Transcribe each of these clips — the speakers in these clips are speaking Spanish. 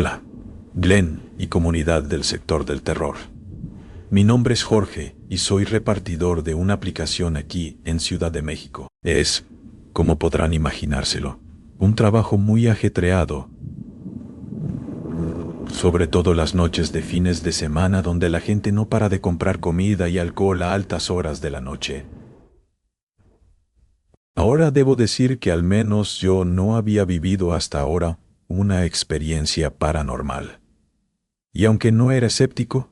Hola, Glenn y comunidad del sector del terror. Mi nombre es Jorge y soy repartidor de una aplicación aquí en Ciudad de México. Es, como podrán imaginárselo, un trabajo muy ajetreado, sobre todo las noches de fines de semana donde la gente no para de comprar comida y alcohol a altas horas de la noche. Ahora debo decir que al menos yo no había vivido hasta ahora una experiencia paranormal. Y aunque no era escéptico,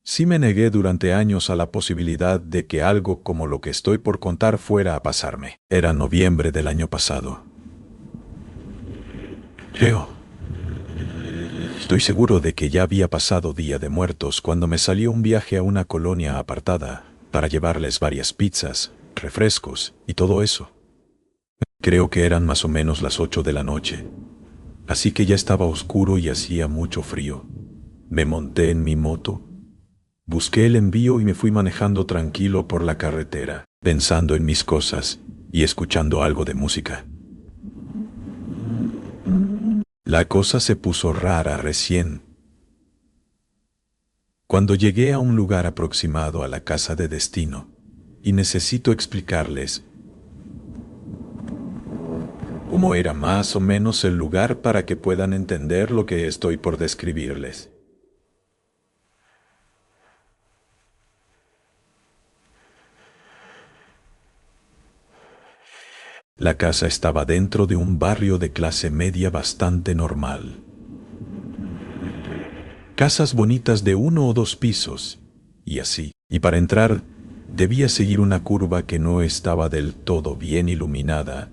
sí me negué durante años a la posibilidad de que algo como lo que estoy por contar fuera a pasarme. Era noviembre del año pasado. Estoy seguro de que ya había pasado Día de Muertos cuando me salió un viaje a una colonia apartada para llevarles varias pizzas, refrescos y todo eso. Creo que eran más o menos las 8 de la noche, así que ya estaba oscuro y hacía mucho frío. Me monté en mi moto, busqué el envío y me fui manejando tranquilo por la carretera, pensando en mis cosas y escuchando algo de música. La cosa se puso rara recién. Cuando llegué a un lugar aproximado a la casa de destino, y necesito explicarles cómo era más o menos el lugar para que puedan entender lo que estoy por describirles. La casa estaba dentro de un barrio de clase media bastante normal. Casas bonitas de 1 o 2 pisos, y así. Y para entrar, debía seguir una curva que no estaba del todo bien iluminada,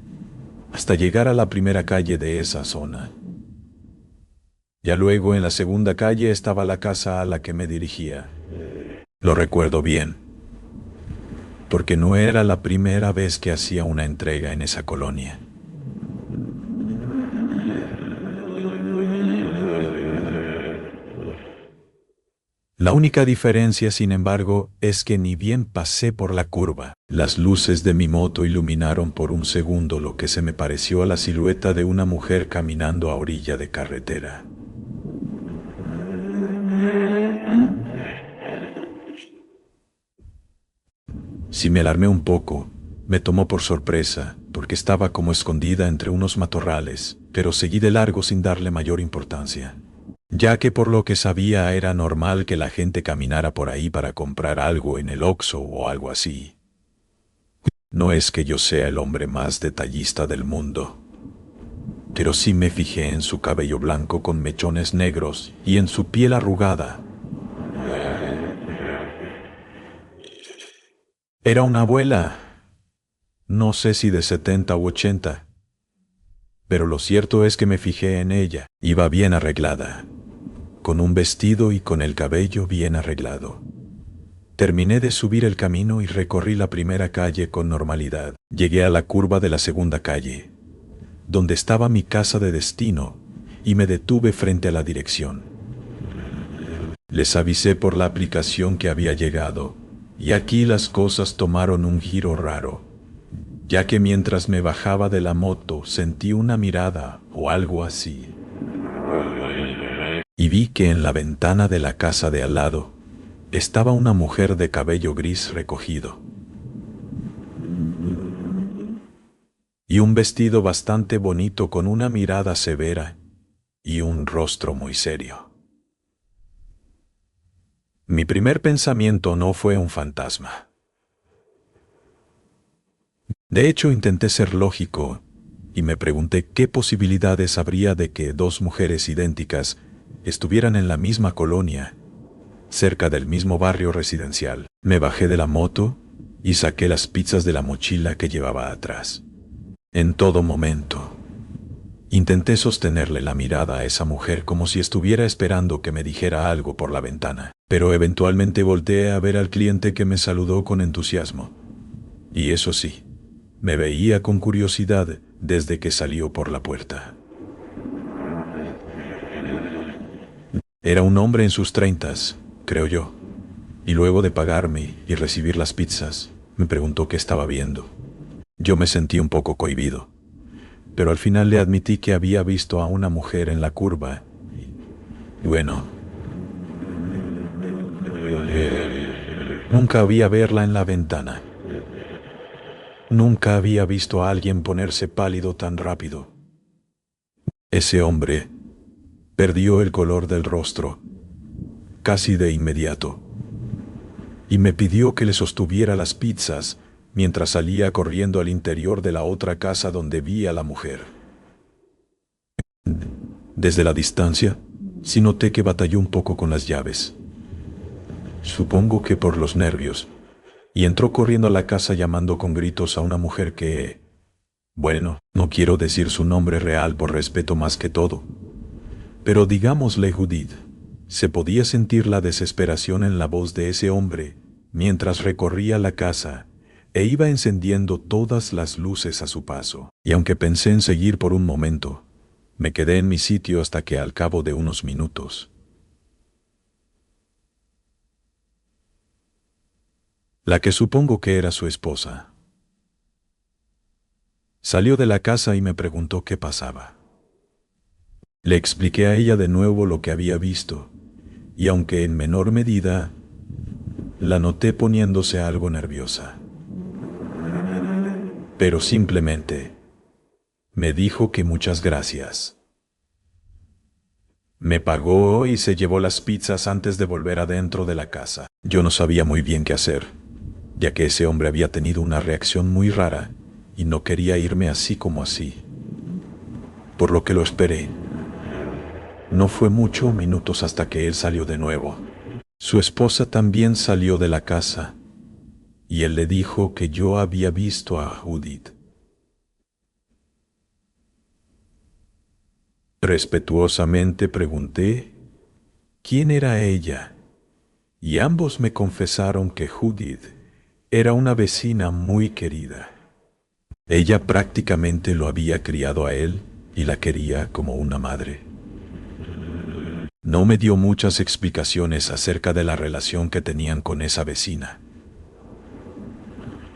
hasta llegar a la primera calle de esa zona. Ya luego en la segunda calle estaba la casa a la que me dirigía. Lo recuerdo bien, porque no era la primera vez que hacía una entrega en esa colonia. La única diferencia, sin embargo, es que ni bien pasé por la curva, las luces de mi moto iluminaron por un segundo lo que se me pareció a la silueta de una mujer caminando a orilla de carretera. Si me alarmé un poco, me tomó por sorpresa, porque estaba como escondida entre unos matorrales, pero seguí de largo sin darle mayor importancia, ya que por lo que sabía era normal que la gente caminara por ahí para comprar algo en el Oxxo o algo así. No es que yo sea el hombre más detallista del mundo, pero sí me fijé en su cabello blanco con mechones negros y en su piel arrugada. Era una abuela, no sé si de 70 u 80, pero lo cierto es que me fijé en ella. Iba bien arreglada, con un vestido y con el cabello bien arreglado. Terminé de subir el camino y recorrí la primera calle con normalidad. Llegué a la curva de la segunda calle, donde estaba mi casa de destino, y me detuve frente a la dirección. Les avisé por la aplicación que había llegado, y aquí las cosas tomaron un giro raro, ya que mientras me bajaba de la moto sentí una mirada o algo así. Y vi que en la ventana de la casa de al lado estaba una mujer de cabello gris recogido y un vestido bastante bonito con una mirada severa y un rostro muy serio. Mi primer pensamiento no fue un fantasma. De hecho, intenté ser lógico y me pregunté qué posibilidades habría de que 2 mujeres idénticas estuvieran en la misma colonia, cerca del mismo barrio residencial. Me bajé de la moto y saqué las pizzas de la mochila que llevaba atrás. En todo momento, intenté sostenerle la mirada a esa mujer como si estuviera esperando que me dijera algo por la ventana, pero eventualmente volteé a ver al cliente que me saludó con entusiasmo. Y eso sí, me veía con curiosidad desde que salió por la puerta. Era un hombre en sus 30s, creo yo, y luego de pagarme y recibir las pizzas, me preguntó qué estaba viendo. Yo me sentí un poco cohibido, pero al final le admití que había visto a una mujer en la curva Bueno, nunca había verla en la ventana. Nunca había visto a alguien ponerse pálido tan rápido. Ese hombre perdió el color del rostro, casi de inmediato, y me pidió que le sostuviera las pizzas mientras salía corriendo al interior de la otra casa donde vi a la mujer. Desde la distancia, sí noté que batalló un poco con las llaves. Supongo que por los nervios, y entró corriendo a la casa llamando con gritos a una mujer que, bueno, no quiero decir su nombre real por respeto más que todo, pero digámosle Judith. Se podía sentir la desesperación en la voz de ese hombre mientras recorría la casa e iba encendiendo todas las luces a su paso. Y aunque pensé en seguir por un momento, me quedé en mi sitio hasta que al cabo de unos minutos, la que supongo que era su esposa, salió de la casa y me preguntó qué pasaba. Le expliqué a ella de nuevo lo que había visto, y aunque en menor medida, la noté poniéndose algo nerviosa. Pero simplemente me dijo que muchas gracias. Me pagó y se llevó las pizzas antes de volver adentro de la casa. Yo no sabía muy bien qué hacer, ya que ese hombre había tenido una reacción muy rara y no quería irme así como así. Por lo que lo esperé. No fue mucho minutos hasta que él salió de nuevo. Su esposa también salió de la casa, y él le dijo que yo había visto a Judith. Respetuosamente pregunté quién era ella, y ambos me confesaron que Judith era una vecina muy querida. Ella prácticamente lo había criado a él y la quería como una madre. No me dio muchas explicaciones acerca de la relación que tenían con esa vecina.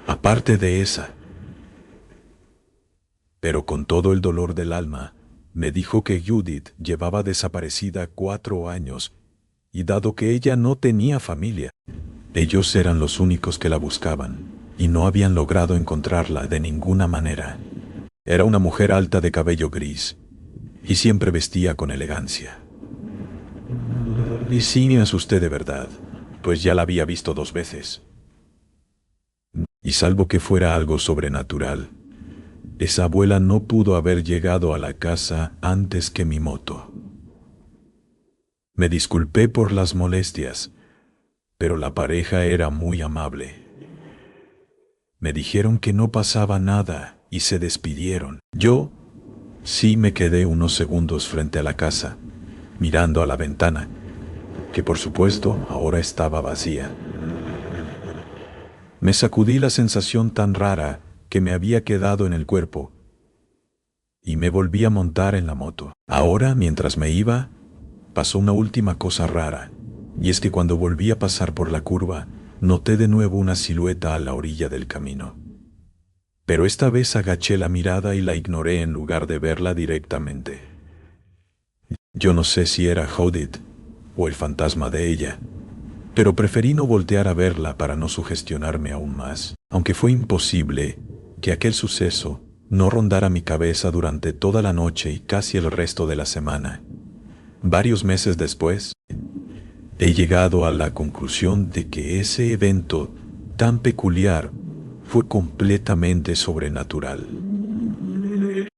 Aparte de esa, pero con todo el dolor del alma, me dijo que Judith llevaba desaparecida 4 años y dado que ella no tenía familia, ellos eran los únicos que la buscaban y no habían logrado encontrarla de ninguna manera. Era una mujer alta de cabello gris y siempre vestía con elegancia. Y sí me asusté de verdad, pues ya la había visto 2 veces. Y salvo que fuera algo sobrenatural, esa abuela no pudo haber llegado a la casa antes que mi moto. Me disculpé por las molestias, pero la pareja era muy amable. Me dijeron que no pasaba nada y se despidieron. Yo sí me quedé unos segundos frente a la casa, mirando a la ventana, que por supuesto ahora estaba vacía. Me sacudí la sensación tan rara que me había quedado en el cuerpo y me volví a montar en la moto. Ahora, mientras me iba, pasó una última cosa rara, y es que cuando volví a pasar por la curva, noté de nuevo una silueta a la orilla del camino. Pero esta vez agaché la mirada y la ignoré en lugar de verla directamente. Yo no sé si era Judith o el fantasma de ella, pero preferí no voltear a verla para no sugestionarme aún más, aunque fue imposible que aquel suceso no rondara mi cabeza durante toda la noche y casi el resto de la semana. Varios meses después, he llegado a la conclusión de que ese evento tan peculiar fue completamente sobrenatural.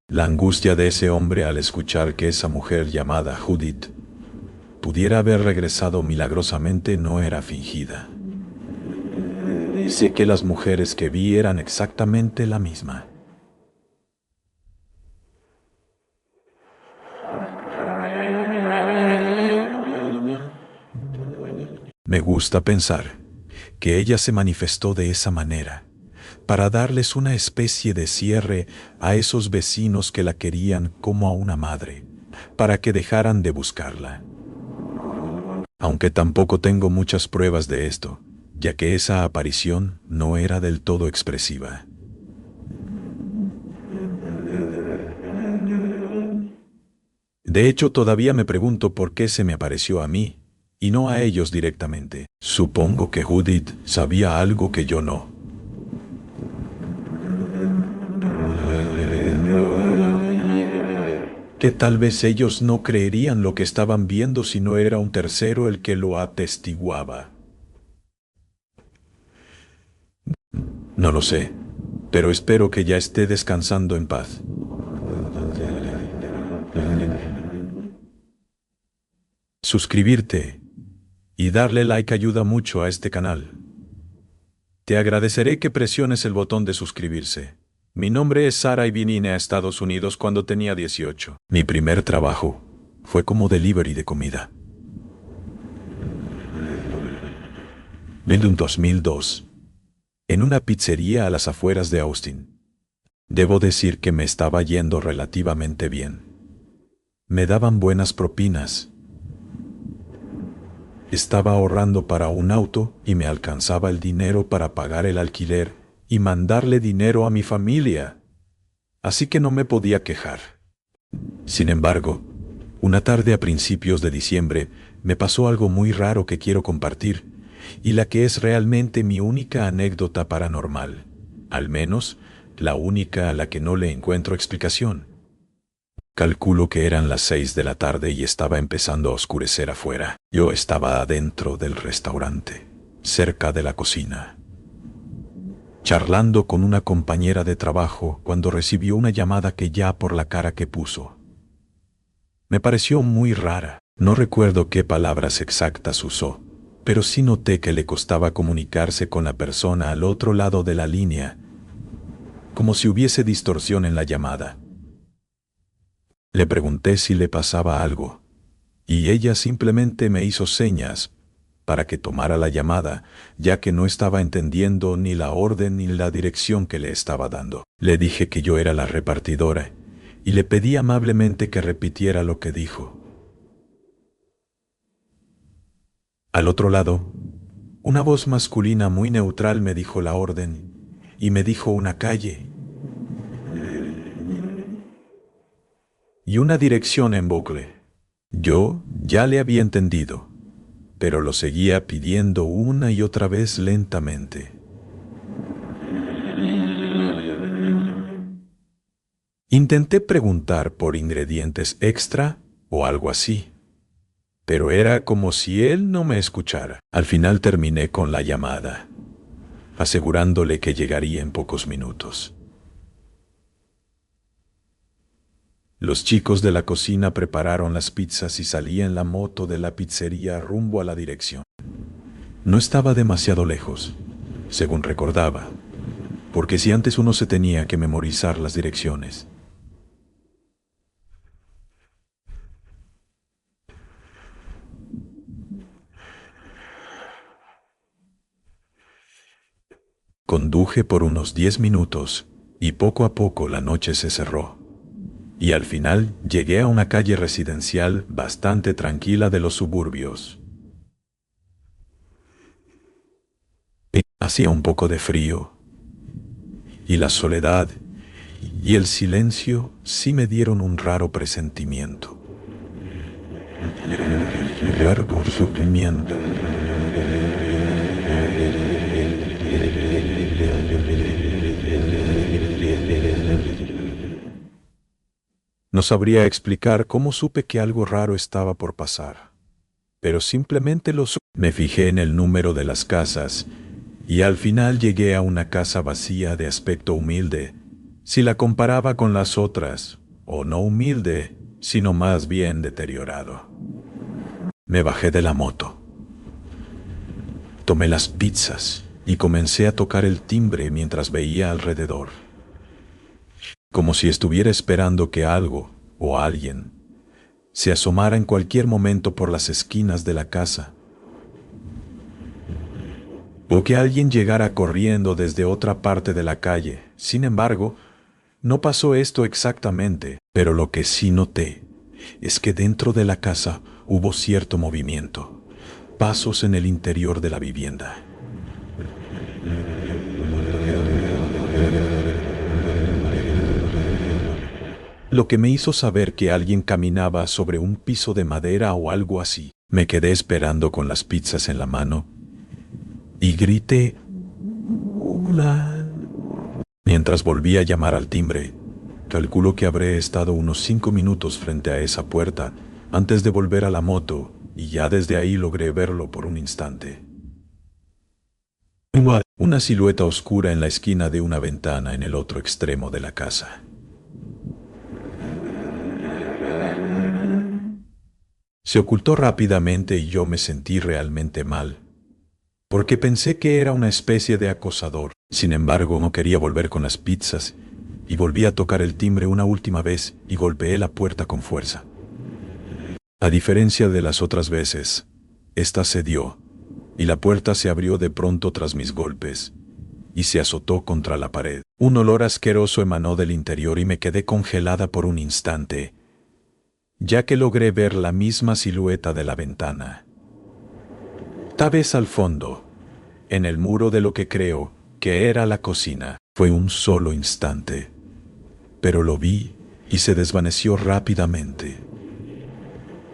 La angustia de ese hombre al escuchar que esa mujer llamada Judith pudiera haber regresado milagrosamente no era fingida. Sé que las mujeres que vi eran exactamente la misma. Me gusta pensar que ella se manifestó de esa manera, para darles una especie de cierre a esos vecinos que la querían como a una madre, para que dejaran de buscarla. Aunque tampoco tengo muchas pruebas de esto, ya que esa aparición no era del todo expresiva. De hecho, todavía me pregunto por qué se me apareció a mí, y no a ellos directamente. Supongo que Judith sabía algo que yo no. Que tal vez ellos no creerían lo que estaban viendo si no era un tercero el que lo atestiguaba. No lo sé, pero espero que ya esté descansando en paz. Suscribirte y darle like ayuda mucho a este canal. Te agradeceré que presiones el botón de suscribirse. Mi nombre es Sara y vine a Estados Unidos cuando tenía 18. Mi primer trabajo fue como delivery de comida. En 2002, en una pizzería a las afueras de Austin. Debo decir que me estaba yendo relativamente bien. Me daban buenas propinas. Estaba ahorrando para un auto y me alcanzaba el dinero para pagar el alquiler y mandarle dinero a mi familia. Así que no me podía quejar. Sin embargo, una tarde a principios de diciembre me pasó algo muy raro que quiero compartir y la que es realmente mi única anécdota paranormal, al menos la única a la que no le encuentro explicación. Calculo que eran las 6 de la tarde y estaba empezando a oscurecer afuera. Yo estaba adentro del restaurante, cerca de la cocina, charlando con una compañera de trabajo cuando recibió una llamada que ya por la cara que puso me pareció muy rara. No recuerdo qué palabras exactas usó, pero sí noté que le costaba comunicarse con la persona al otro lado de la línea, como si hubiese distorsión en la llamada. Le pregunté si le pasaba algo, y ella simplemente me hizo señas para que tomara la llamada, ya que no estaba entendiendo ni la orden ni la dirección que le estaba dando. Le dije que yo era la repartidora, y le pedí amablemente que repitiera lo que dijo. Al otro lado, una voz masculina muy neutral me dijo la orden, y me dijo una calle y una dirección en bucle. Yo ya le había entendido, pero lo seguía pidiendo una y otra vez lentamente. Intenté preguntar por ingredientes extra o algo así, pero era como si él no me escuchara. Al final terminé con la llamada, asegurándole que llegaría en pocos minutos. Los chicos de la cocina prepararon las pizzas y salí en la moto de la pizzería rumbo a la dirección. No estaba demasiado lejos, según recordaba, porque si antes uno se tenía que memorizar las direcciones. Conduje por unos 10 minutos y poco a poco la noche se cerró. Y al final llegué a una calle residencial bastante tranquila de los suburbios. Hacía un poco de frío, y la soledad y el silencio sí me dieron un raro presentimiento. Largo sufrimiento. No sabría explicar cómo supe que algo raro estaba por pasar, pero simplemente lo supe. Me fijé en el número de las casas y al final llegué a una casa vacía de aspecto humilde, si la comparaba con las otras, o no humilde, sino más bien deteriorado. Me bajé de la moto, tomé las pizzas y comencé a tocar el timbre mientras veía alrededor, como si estuviera esperando que algo o alguien se asomara en cualquier momento por las esquinas de la casa, o que alguien llegara corriendo desde otra parte de la calle. Sin embargo, no pasó esto exactamente, pero lo que sí noté es que dentro de la casa hubo cierto movimiento, pasos en el interior de la vivienda. lo que me hizo saber que alguien caminaba sobre un piso de madera o algo así. Me quedé esperando con las pizzas en la mano y grité "Hola" mientras volví a llamar al timbre. Calculo que habré estado unos 5 minutos frente a esa puerta antes de volver a la moto, y ya desde ahí logré verlo por un instante. Una silueta oscura en la esquina de una ventana en el otro extremo de la casa. Se ocultó rápidamente y yo me sentí realmente mal, porque pensé que era una especie de acosador. Sin embargo, no quería volver con las pizzas, y volví a tocar el timbre una última vez y golpeé la puerta con fuerza. A diferencia de las otras veces, esta cedió, y la puerta se abrió de pronto tras mis golpes, y se azotó contra la pared. Un olor asqueroso emanó del interior y me quedé congelada por un instante, ya que logré ver la misma silueta de la ventana. Tal vez al fondo, en el muro de lo que creo que era la cocina. Fue un solo instante, pero lo vi y se desvaneció rápidamente.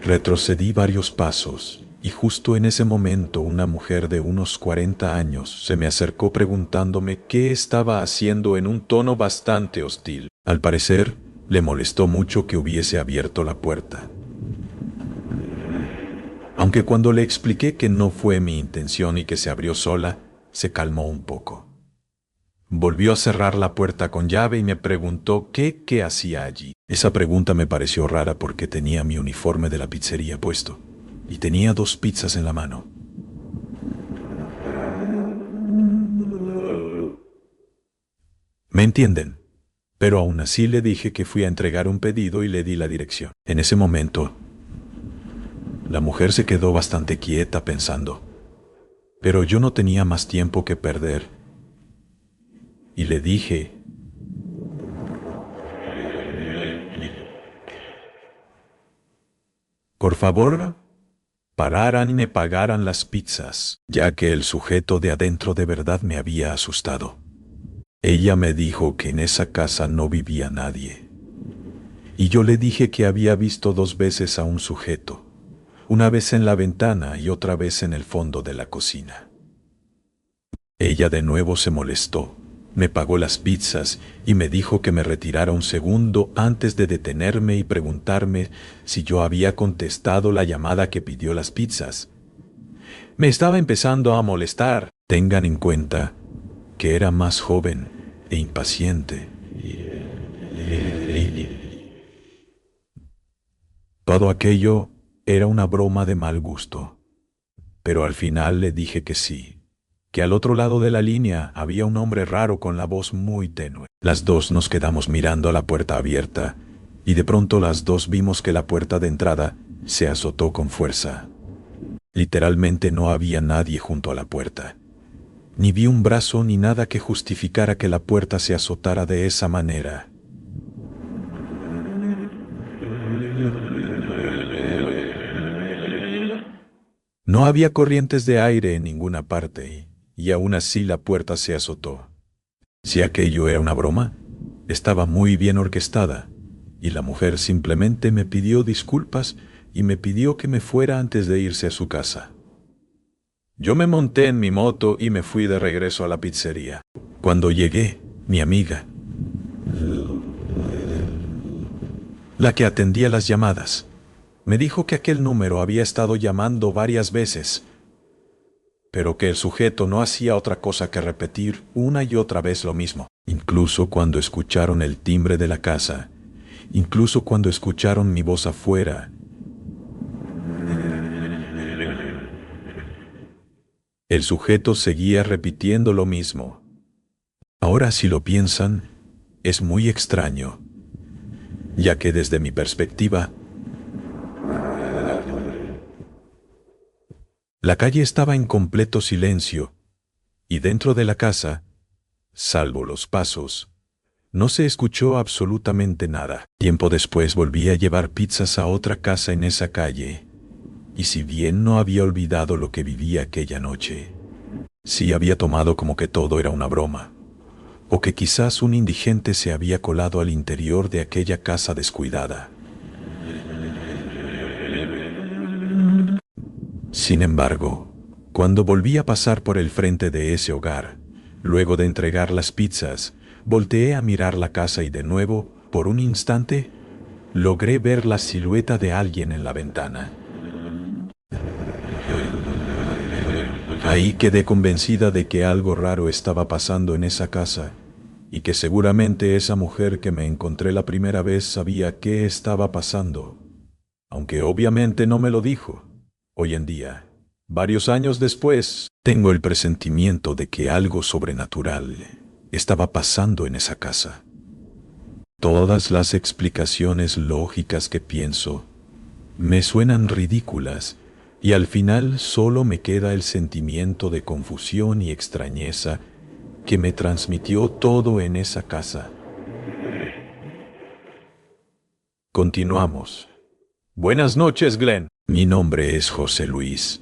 Retrocedí varios pasos, y justo en ese momento una mujer de unos 40 años se me acercó preguntándome qué estaba haciendo en un tono bastante hostil. Al parecer, le molestó mucho que hubiese abierto la puerta. Aunque cuando le expliqué que no fue mi intención y que se abrió sola, se calmó un poco. Volvió a cerrar la puerta con llave y me preguntó qué hacía allí. Esa pregunta me pareció rara porque tenía mi uniforme de la pizzería puesto y tenía 2 pizzas en la mano. ¿Me entienden? Pero aún así le dije que fui a entregar un pedido y le di la dirección. En ese momento, la mujer se quedó bastante quieta pensando, pero yo no tenía más tiempo que perder y le dije: por favor, pararan y me pagaran las pizzas, ya que el sujeto de adentro de verdad me había asustado. Ella me dijo que en esa casa no vivía nadie, y yo le dije que había visto 2 veces a un sujeto, una vez en la ventana y otra vez en el fondo de la cocina. Ella de nuevo se molestó, me pagó las pizzas y me dijo que me retirara un segundo antes de detenerme y preguntarme si yo había contestado la llamada que pidió las pizzas. Me estaba empezando a molestar. Tengan en cuenta que era más joven e impaciente. Todo aquello era una broma de mal gusto, pero al final le dije que sí, que al otro lado de la línea había un hombre raro con la voz muy tenue. Las 2 nos quedamos mirando a la puerta abierta, y de pronto las 2 vimos que la puerta de entrada se azotó con fuerza. Literalmente no había nadie junto a la puerta. Ni vi un brazo ni nada que justificara que la puerta se azotara de esa manera. No había corrientes de aire en ninguna parte, y aún así la puerta se azotó. Si aquello era una broma, estaba muy bien orquestada, y la mujer simplemente me pidió disculpas y me pidió que me fuera antes de irse a su casa. Yo me monté en mi moto y me fui de regreso a la pizzería. Cuando llegué, mi amiga, la que atendía las llamadas, me dijo que aquel número había estado llamando varias veces, pero que el sujeto no hacía otra cosa que repetir una y otra vez lo mismo. Incluso cuando escucharon el timbre de la casa, incluso cuando escucharon mi voz afuera, el sujeto seguía repitiendo lo mismo. Ahora, si lo piensan, es muy extraño, ya que desde mi perspectiva, la calle estaba en completo silencio, y dentro de la casa, salvo los pasos, no se escuchó absolutamente nada. Tiempo después volví a llevar pizzas a otra casa en esa calle, y si bien no había olvidado lo que viví aquella noche, sí había tomado como que todo era una broma, o que quizás un indigente se había colado al interior de aquella casa descuidada. Sin embargo, cuando volví a pasar por el frente de ese hogar, luego de entregar las pizzas, volteé a mirar la casa y de nuevo, por un instante, logré ver la silueta de alguien en la ventana. Ahí quedé convencida de que algo raro estaba pasando en esa casa y que seguramente esa mujer que me encontré la primera vez sabía qué estaba pasando, aunque obviamente no me lo dijo. Hoy en día, varios años después, tengo el presentimiento de que algo sobrenatural estaba pasando en esa casa. Todas las explicaciones lógicas que pienso me suenan ridículas y al final solo me queda el sentimiento de confusión y extrañeza que me transmitió todo en esa casa. Continuamos. Buenas noches, Glenn. Mi nombre es José Luis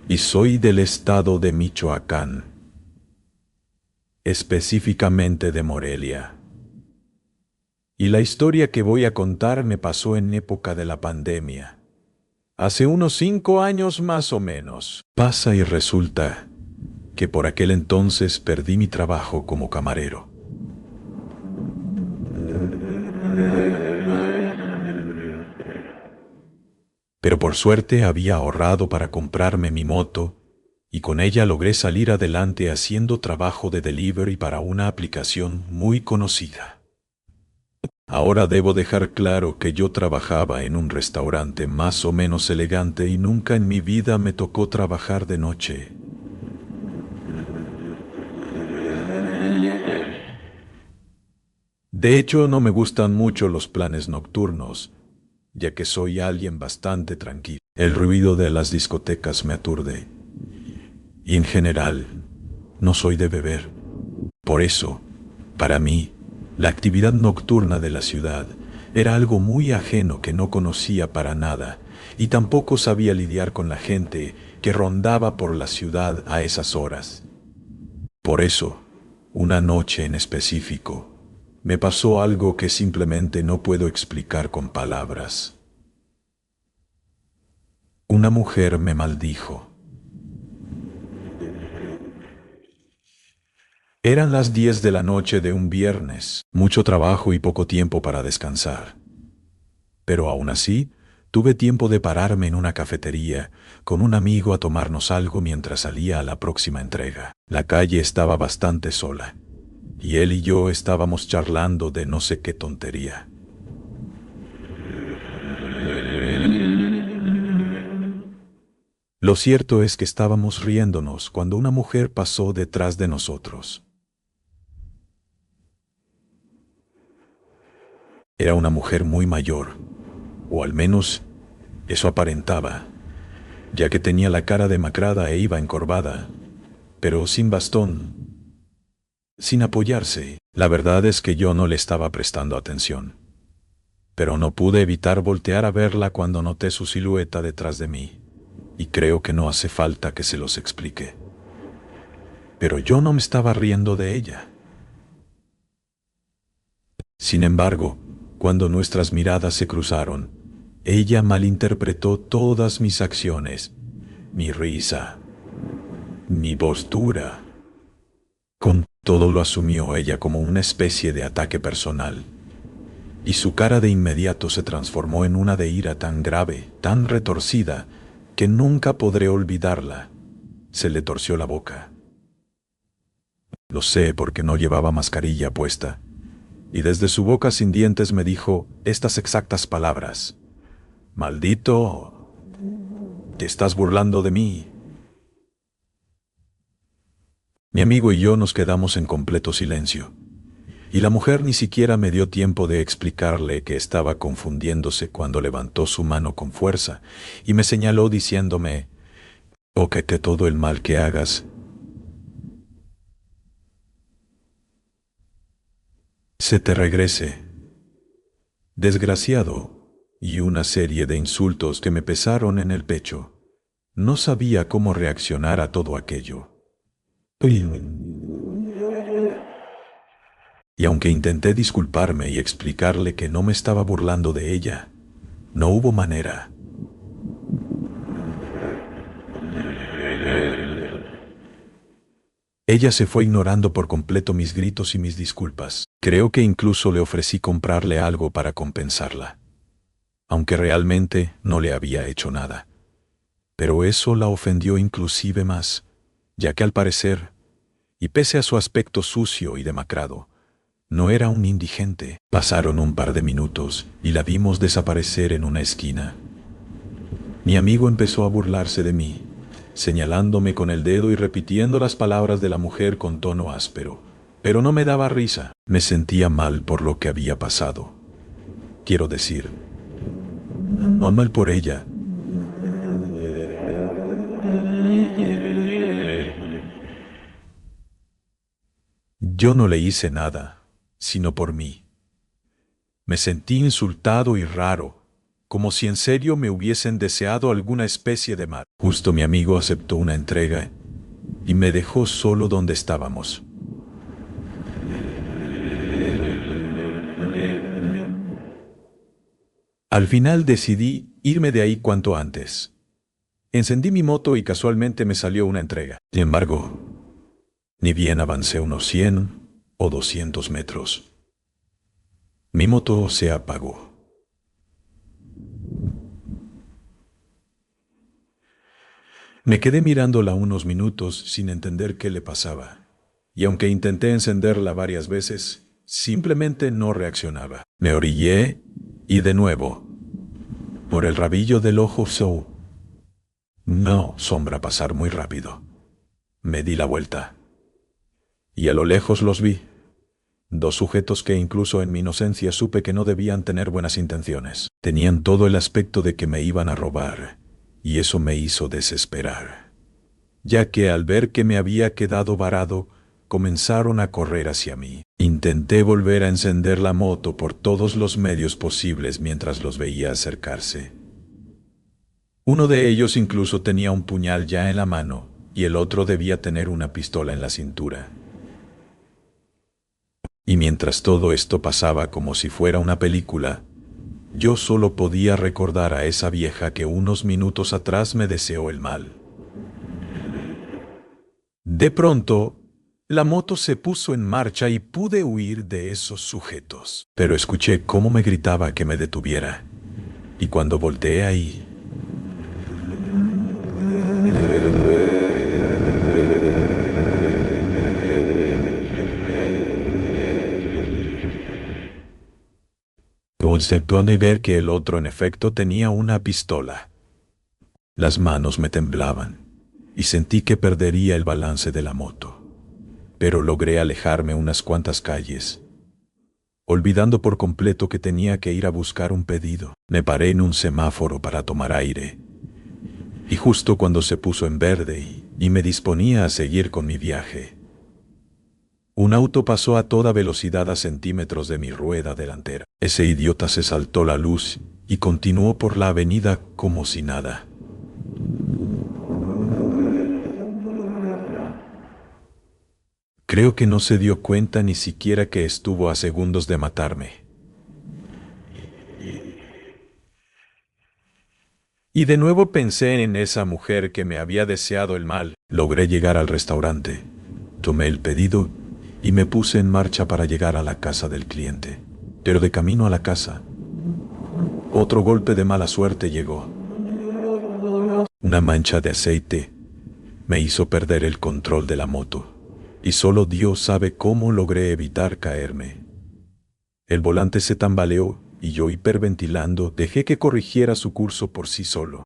y soy del estado de Michoacán, específicamente de Morelia. Y la historia que voy a contar me pasó en época de la pandemia, hace unos 5 años más o menos. Pasa y resulta que por aquel entonces perdí mi trabajo como camarero. Pero por suerte había ahorrado para comprarme mi moto y con ella logré salir adelante haciendo trabajo de delivery para una aplicación muy conocida. Ahora debo dejar claro que yo trabajaba en un restaurante más o menos elegante y nunca en mi vida me tocó trabajar de noche. De hecho, no me gustan mucho los planes nocturnos, ya que soy alguien bastante tranquilo. El ruido de las discotecas me aturde. Y en general, no soy de beber. Por eso, para mí, la actividad nocturna de la ciudad era algo muy ajeno que no conocía para nada, y tampoco sabía lidiar con la gente que rondaba por la ciudad a esas horas. Por eso, una noche en específico, me pasó algo que simplemente no puedo explicar con palabras. Una mujer me maldijo. Eran las 10 de la noche de un viernes, mucho trabajo y poco tiempo para descansar. Pero aún así, tuve tiempo de pararme en una cafetería con un amigo a tomarnos algo mientras salía a la próxima entrega. La calle estaba bastante sola, y él y yo estábamos charlando de no sé qué tontería. Lo cierto es que estábamos riéndonos cuando una mujer pasó detrás de nosotros. Era una mujer muy mayor, o al menos eso aparentaba, ya que tenía la cara demacrada e iba encorvada, pero sin bastón, sin apoyarse. La verdad es que yo no le estaba prestando atención, pero no pude evitar voltear a verla cuando noté su silueta detrás de mí, y creo que no hace falta que se los explique. Pero yo no me estaba riendo de ella. Sin embargo, cuando nuestras miradas se cruzaron, ella malinterpretó todas mis acciones, mi risa, mi postura. Con todo lo asumió ella como una especie de ataque personal, y su cara de inmediato se transformó en una de ira tan grave, tan retorcida, que nunca podré olvidarla. Se le torció la boca. Lo sé porque no llevaba mascarilla puesta, y desde su boca sin dientes me dijo estas exactas palabras: «Maldito, te estás burlando de mí». Mi amigo y yo nos quedamos en completo silencio, y la mujer ni siquiera me dio tiempo de explicarle que estaba confundiéndose cuando levantó su mano con fuerza y me señaló diciéndome: «O que todo el mal que hagas se te regrese, desgraciado», y una serie de insultos que me pesaron en el pecho. No sabía cómo reaccionar a todo aquello. Y aunque intenté disculparme y explicarle que no me estaba burlando de ella, no hubo manera. Ella se fue ignorando por completo mis gritos y mis disculpas. Creo que incluso le ofrecí comprarle algo para compensarla, aunque realmente no le había hecho nada. Pero eso la ofendió inclusive más, ya que al parecer, y pese a su aspecto sucio y demacrado, no era un indigente. Pasaron un par de minutos y la vimos desaparecer en una esquina. Mi amigo empezó a burlarse de mí, señalándome con el dedo y repitiendo las palabras de la mujer con tono áspero. Pero no me daba risa. Me sentía mal por lo que había pasado. Quiero decir, no mal por ella. Yo no le hice nada, sino por mí. Me sentí insultado y raro, como si en serio me hubiesen deseado alguna especie de mal. Justo mi amigo aceptó una entrega y me dejó solo donde estábamos. Al final decidí irme de ahí cuanto antes. Encendí mi moto y casualmente me salió una entrega. Sin embargo, ni bien avancé unos 100 o 200 metros, mi moto se apagó. Me quedé mirándola unos minutos sin entender qué le pasaba, y aunque intenté encenderla varias veces, simplemente no reaccionaba. Me orillé y de nuevo, por el rabillo del ojo no sombra pasar muy rápido. Me di la vuelta, y a lo lejos los vi. Dos sujetos que incluso en mi inocencia supe que no debían tener buenas intenciones. Tenían todo el aspecto de que me iban a robar, y eso me hizo desesperar, ya que al ver que me había quedado varado, comenzaron a correr hacia mí. Intenté volver a encender la moto por todos los medios posibles mientras los veía acercarse. Uno de ellos incluso tenía un puñal ya en la mano, y el otro debía tener una pistola en la cintura. Y mientras todo esto pasaba como si fuera una película, yo solo podía recordar a esa vieja que unos minutos atrás me deseó el mal. De pronto, la moto se puso en marcha y pude huir de esos sujetos. Pero escuché cómo me gritaba que me detuviera. Y cuando volteé ahí, pude ver que el otro en efecto tenía una pistola. Las manos me temblaban y sentí que perdería el balance de la moto. Pero logré alejarme unas cuantas calles, olvidando por completo que tenía que ir a buscar un pedido. Me paré en un semáforo para tomar aire, y justo cuando se puso en verde y me disponía a seguir con mi viaje, un auto pasó a toda velocidad a centímetros de mi rueda delantera. Ese idiota se saltó la luz y continuó por la avenida como si nada. Creo que no se dio cuenta ni siquiera que estuvo a segundos de matarme. Y de nuevo pensé en esa mujer que me había deseado el mal. Logré llegar al restaurante, tomé el pedido y me puse en marcha para llegar a la casa del cliente. Pero de camino a la casa, otro golpe de mala suerte llegó. Una mancha de aceite me hizo perder el control de la moto, y solo Dios sabe cómo logré evitar caerme. El volante se tambaleó y yo, hiperventilando, dejé que corrigiera su curso por sí solo.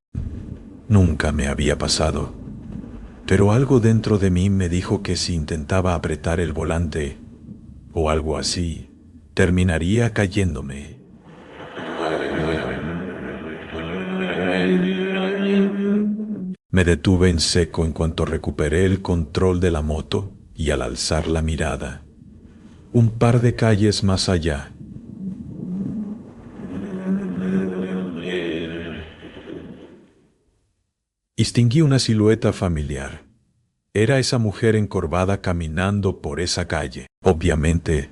Nunca me había pasado, pero algo dentro de mí me dijo que si intentaba apretar el volante, o algo así, terminaría cayéndome. Me detuve en seco en cuanto recuperé el control de la moto y al alzar la mirada, un par de calles más allá, distinguí una silueta familiar. Era esa mujer encorvada caminando por esa calle. Obviamente,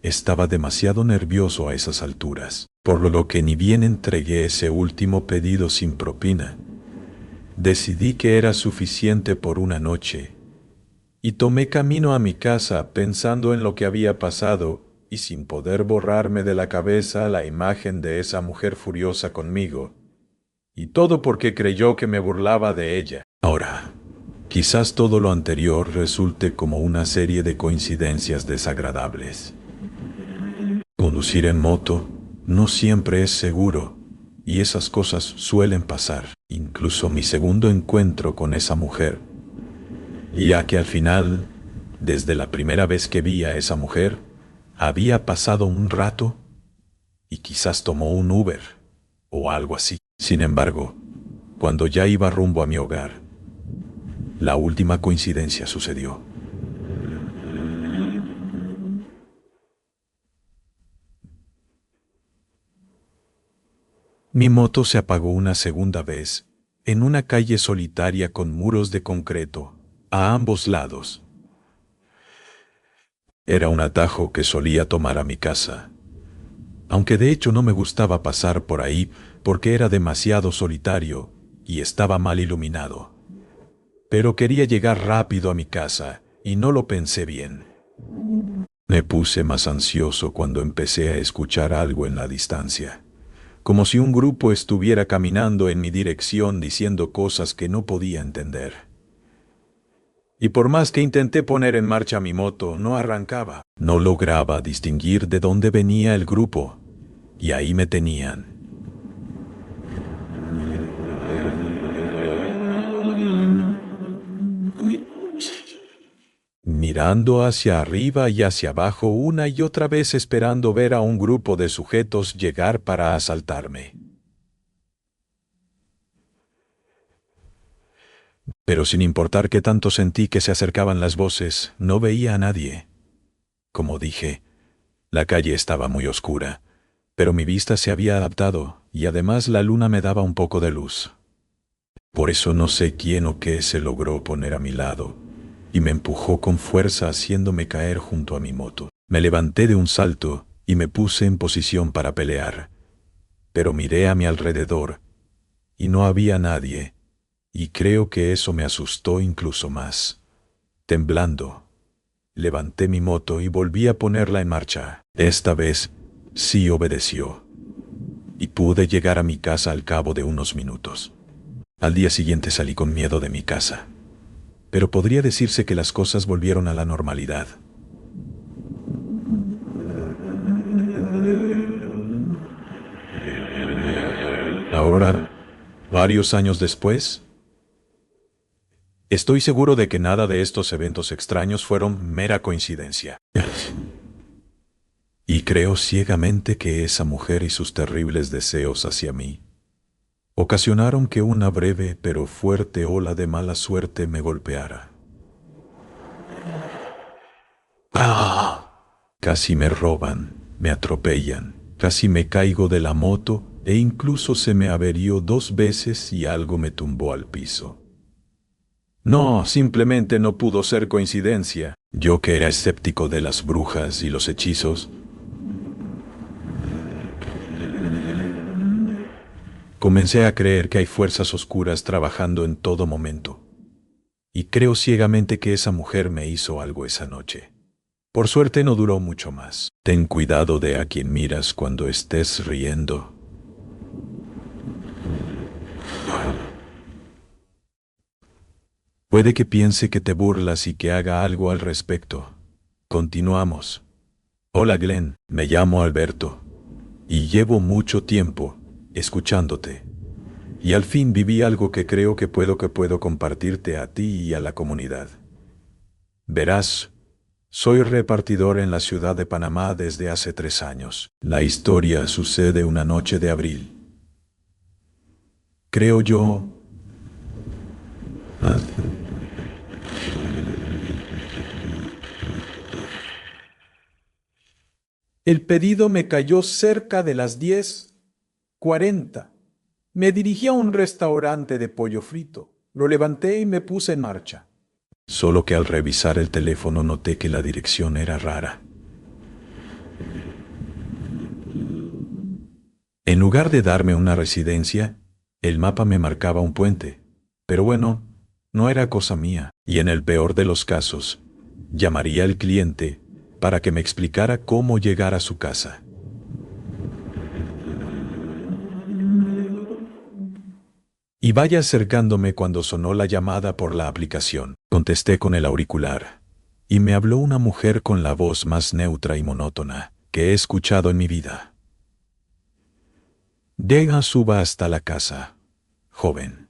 Estaba demasiado nervioso a esas alturas, por lo que ni bien entregué ese último pedido sin propina. Decidí que era suficiente por una noche y tomé camino a mi casa pensando en lo que había pasado y sin poder borrarme de la cabeza la imagen de esa mujer furiosa conmigo. Y todo porque creyó que me burlaba de ella. Ahora, quizás todo lo anterior resulte como una serie de coincidencias desagradables. Conducir en moto no siempre es seguro y esas cosas suelen pasar. Incluso mi segundo encuentro con esa mujer, ya que al final, desde la primera vez que vi a esa mujer, había pasado un rato y quizás tomó un Uber o algo así. Sin embargo, cuando ya iba rumbo a mi hogar, la última coincidencia sucedió. Mi moto se apagó una segunda vez, en una calle solitaria con muros de concreto, a ambos lados. Era un atajo que solía tomar a mi casa, aunque de hecho no me gustaba pasar por ahí porque era demasiado solitario y estaba mal iluminado. Pero quería llegar rápido a mi casa y no lo pensé bien. Me puse más ansioso cuando empecé a escuchar algo en la distancia, como si un grupo estuviera caminando en mi dirección diciendo cosas que no podía entender. Y por más que intenté poner en marcha mi moto, no arrancaba. No lograba distinguir de dónde venía el grupo, y ahí me tenían. Mirando hacia arriba y hacia abajo una y otra vez esperando ver a un grupo de sujetos llegar para asaltarme. Pero sin importar qué tanto sentí que se acercaban las voces, no veía a nadie. Como dije, la calle estaba muy oscura, pero mi vista se había adaptado y además la luna me daba un poco de luz. Por eso no sé quién o qué se logró poner a mi lado y me empujó con fuerza haciéndome caer junto a mi moto. Me levanté de un salto y me puse en posición para pelear, pero miré a mi alrededor y no había nadie, y creo que eso me asustó incluso más. Temblando, levanté mi moto y volví a ponerla en marcha. Esta vez sí obedeció, y pude llegar a mi casa al cabo de unos minutos. Al día siguiente salí con miedo de mi casa, pero podría decirse que las cosas volvieron a la normalidad. Ahora, varios años después, estoy seguro de que nada de estos eventos extraños fueron mera coincidencia. Y creo ciegamente que esa mujer y sus terribles deseos hacia mí ocasionaron que una breve pero fuerte ola de mala suerte me golpeara. ¡Ah! Casi me roban, me atropellan, casi me caigo de la moto e incluso se me averió 2 veces y algo me tumbó al piso. No, simplemente no pudo ser coincidencia. Yo que era escéptico de las brujas y los hechizos, comencé a creer que hay fuerzas oscuras trabajando en todo momento. Y creo ciegamente que esa mujer me hizo algo esa noche. Por suerte no duró mucho más. Ten cuidado de a quien miras cuando estés riendo. Puede que piense que te burlas y que haga algo al respecto. Continuamos. Hola Glenn, me llamo Alberto. Y llevo mucho tiempo escuchándote. Y al fin viví algo que creo que puedo compartirte a ti y a la comunidad. Verás, soy repartidor en la ciudad de Panamá desde hace 3 años. La historia sucede una noche de abril. Creo yo... El pedido me cayó cerca de las 10:40. Me dirigí a un restaurante de pollo frito. Lo levanté y me puse en marcha. Solo que al revisar el teléfono noté que la dirección era rara. En lugar de darme una residencia, el mapa me marcaba un puente. Pero bueno, no era cosa mía, y en el peor de los casos, llamaría al cliente para que me explicara cómo llegar a su casa. Y vaya acercándome cuando sonó la llamada por la aplicación. Contesté con el auricular, y me habló una mujer con la voz más neutra y monótona que he escuchado en mi vida. Suba hasta la casa, joven.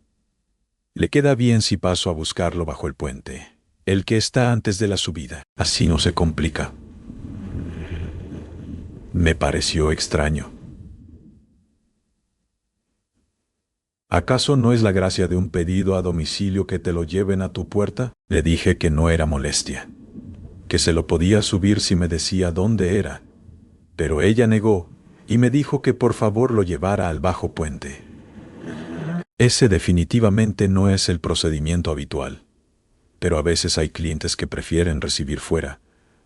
Le queda bien si paso a buscarlo bajo el puente, el que está antes de la subida. Así no se complica. Me pareció extraño. ¿Acaso no es la gracia de un pedido a domicilio que te lo lleven a tu puerta? Le dije que no era molestia, que se lo podía subir si me decía dónde era, pero ella negó y me dijo que por favor lo llevara al bajo puente. Ese definitivamente no es el procedimiento habitual, pero a veces hay clientes que prefieren recibir fuera,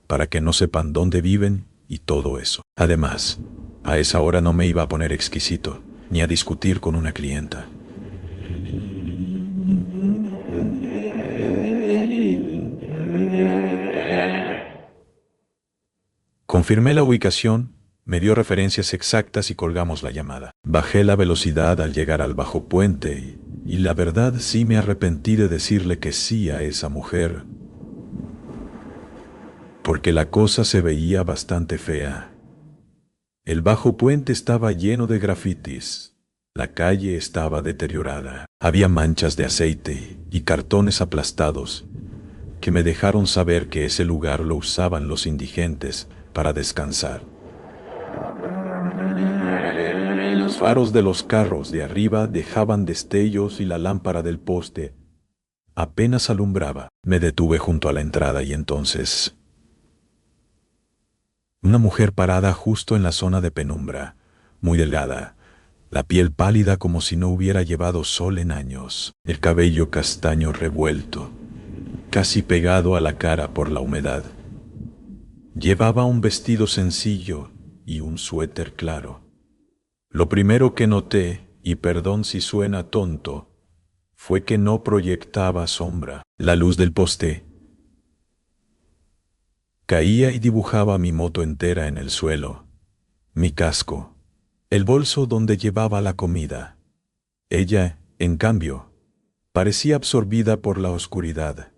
para que no sepan dónde viven y todo eso. Además, a esa hora no me iba a poner exquisito, ni a discutir con una clienta. Confirmé la ubicación, me dio referencias exactas y colgamos la llamada. Bajé la velocidad al llegar al bajo puente y la verdad sí me arrepentí de decirle que sí a esa mujer, porque la cosa se veía bastante fea. El bajo puente estaba lleno de grafitis. La calle estaba deteriorada. Había manchas de aceite y cartones aplastados que me dejaron saber que ese lugar lo usaban los indigentes para descansar. Los faros de los carros de arriba dejaban destellos y la lámpara del poste apenas alumbraba. Me detuve junto a la entrada y entonces una mujer parada justo en la zona de penumbra, muy delgada, la piel pálida como si no hubiera llevado sol en años, el cabello castaño revuelto, casi pegado a la cara por la humedad. Llevaba un vestido sencillo y un suéter claro. Lo primero que noté, y perdón si suena tonto, fue que no proyectaba sombra. La luz del poste caía y dibujaba mi moto entera en el suelo, mi casco, el bolso donde llevaba la comida. Ella, en cambio, parecía absorbida por la oscuridad.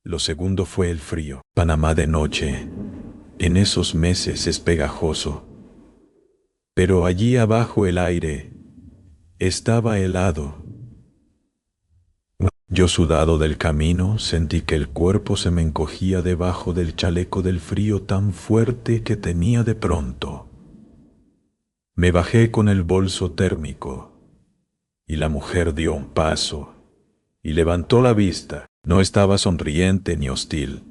Lo segundo fue el frío. Panamá de noche, en esos meses es pegajoso, pero allí abajo el aire estaba helado. Yo, sudado del camino, sentí que el cuerpo se me encogía debajo del chaleco del frío tan fuerte que tenía de pronto. Me bajé con el bolso térmico, y la mujer dio un paso y levantó la vista. No estaba sonriente ni hostil,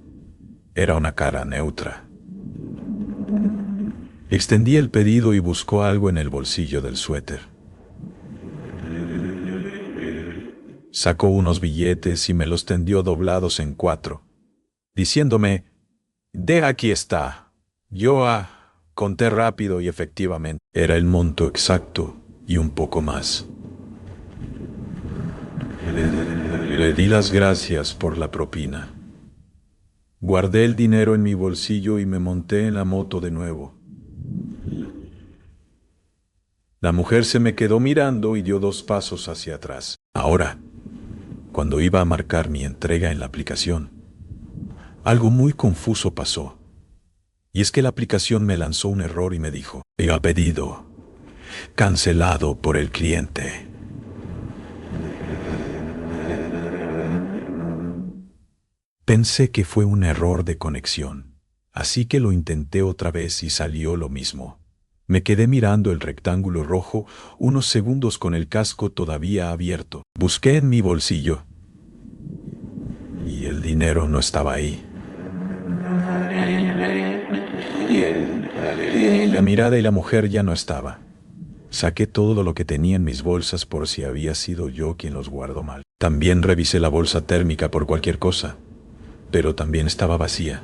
era una cara neutra. Extendí el pedido y buscó algo en el bolsillo del suéter. Sacó unos billetes y me los tendió doblados en 4, diciéndome, aquí está. Yo conté rápido y efectivamente era el monto exacto y un poco más. Le di las gracias por la propina. Guardé el dinero en mi bolsillo y me monté en la moto de nuevo. La mujer se me quedó mirando y dio 2 pasos hacia atrás. Ahora, cuando iba a marcar mi entrega en la aplicación, algo muy confuso pasó. Y es que la aplicación me lanzó un error y me dijo, pedido cancelado por el cliente. Pensé que fue un error de conexión, así que lo intenté otra vez y salió lo mismo. Me quedé mirando el rectángulo rojo unos segundos con el casco todavía abierto. Busqué en mi bolsillo y el dinero no estaba ahí. La mirada y la mujer ya no estaba. Saqué todo lo que tenía en mis bolsas por si había sido yo quien los guardó mal. También revisé la bolsa térmica por cualquier cosa, pero también estaba vacía.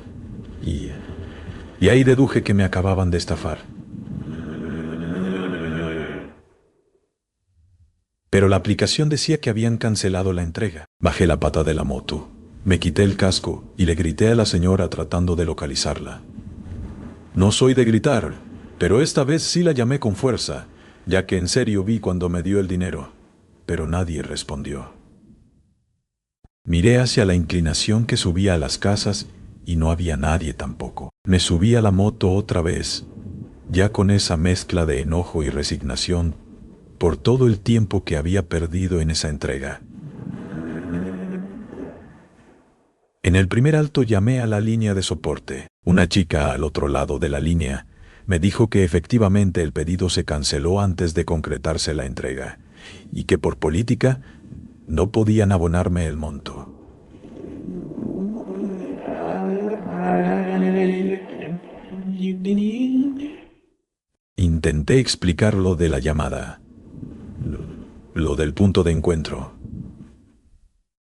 Y ahí deduje que me acababan de estafar. pero la aplicación decía que habían cancelado la entrega. Bajé la pata de la moto, me quité el casco y le grité a la señora tratando de localizarla. No soy de gritar, pero esta vez sí la llamé con fuerza, ya que en serio vi cuando me dio el dinero, pero nadie respondió. Miré hacia la inclinación que subía a las casas y no había nadie tampoco. Me subí a la moto otra vez, ya con esa mezcla de enojo y resignación por todo el tiempo que había perdido en esa entrega. En el primer alto llamé a la línea de soporte. Una chica al otro lado de la línea me dijo que efectivamente el pedido se canceló antes de concretarse la entrega y que por política no podían abonarme el monto. Intenté explicar lo de la llamada, lo del punto de encuentro,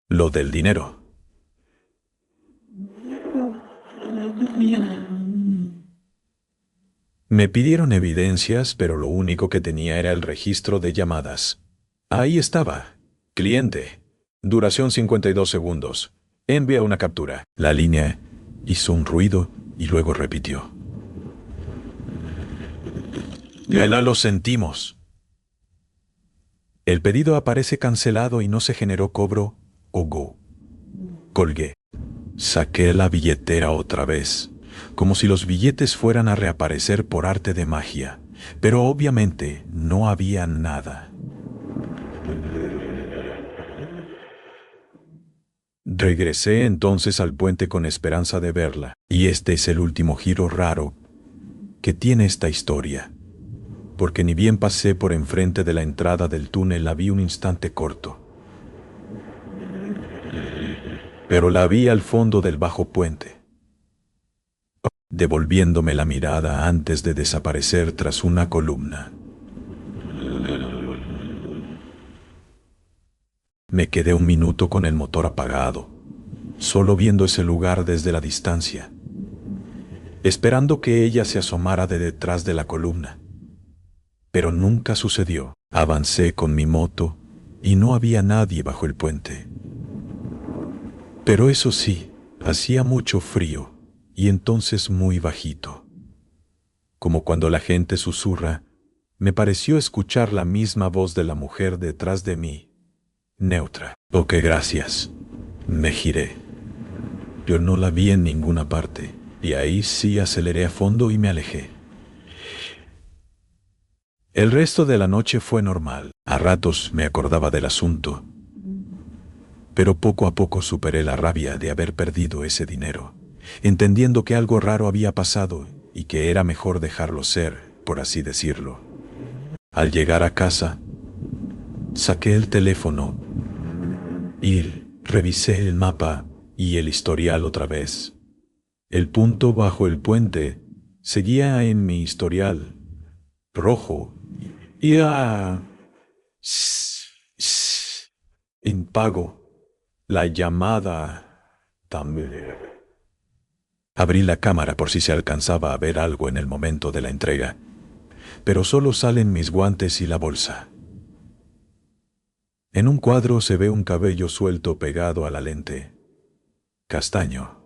lo del dinero. Me pidieron evidencias, pero lo único que tenía era el registro de llamadas. Ahí estaba. Cliente. Duración 52 segundos. Envía una captura. La línea hizo un ruido y luego repitió. Ya lo sentimos. El pedido aparece cancelado y no se generó cobro o go. Colgué. Saqué la billetera otra vez, como si los billetes fueran a reaparecer por arte de magia, pero obviamente no había nada. Regresé entonces al puente con esperanza de verla, y este es el último giro raro que tiene esta historia, porque ni bien pasé por enfrente de la entrada del túnel la vi un instante corto. Pero la vi al fondo del bajo puente, devolviéndome la mirada antes de desaparecer tras una columna. Me quedé un minuto con el motor apagado, solo viendo ese lugar desde la distancia, esperando que ella se asomara de detrás de la columna. Pero nunca sucedió. Avancé con mi moto y no había nadie bajo el puente. Pero eso sí, hacía mucho frío y entonces muy bajito. Como cuando la gente susurra, me pareció escuchar la misma voz de la mujer detrás de mí, neutra. Ok, gracias. Me giré. Yo no la vi en ninguna parte, y ahí sí aceleré a fondo y me alejé. El resto de la noche fue normal. A ratos me acordaba del asunto, pero poco a poco superé la rabia de haber perdido ese dinero, entendiendo que algo raro había pasado y que era mejor dejarlo ser, por así decirlo. Al llegar a casa, saqué el teléfono y revisé el mapa y el historial otra vez. El punto bajo el puente seguía en mi historial, rojo, y en pago. La llamada también. Abrí la cámara por si se alcanzaba a ver algo en el momento de la entrega, pero solo salen mis guantes y la bolsa. En un cuadro se ve un cabello suelto pegado a la lente. Castaño.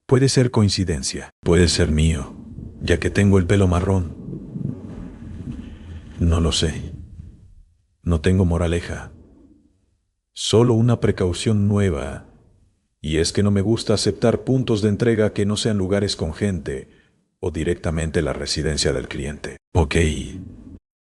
Puede ser coincidencia, puede ser mío, ya que tengo el pelo marrón. No lo sé. No tengo moraleja. Solo una precaución nueva, y es que no me gusta aceptar puntos de entrega que no sean lugares con gente o directamente la residencia del cliente. Ok,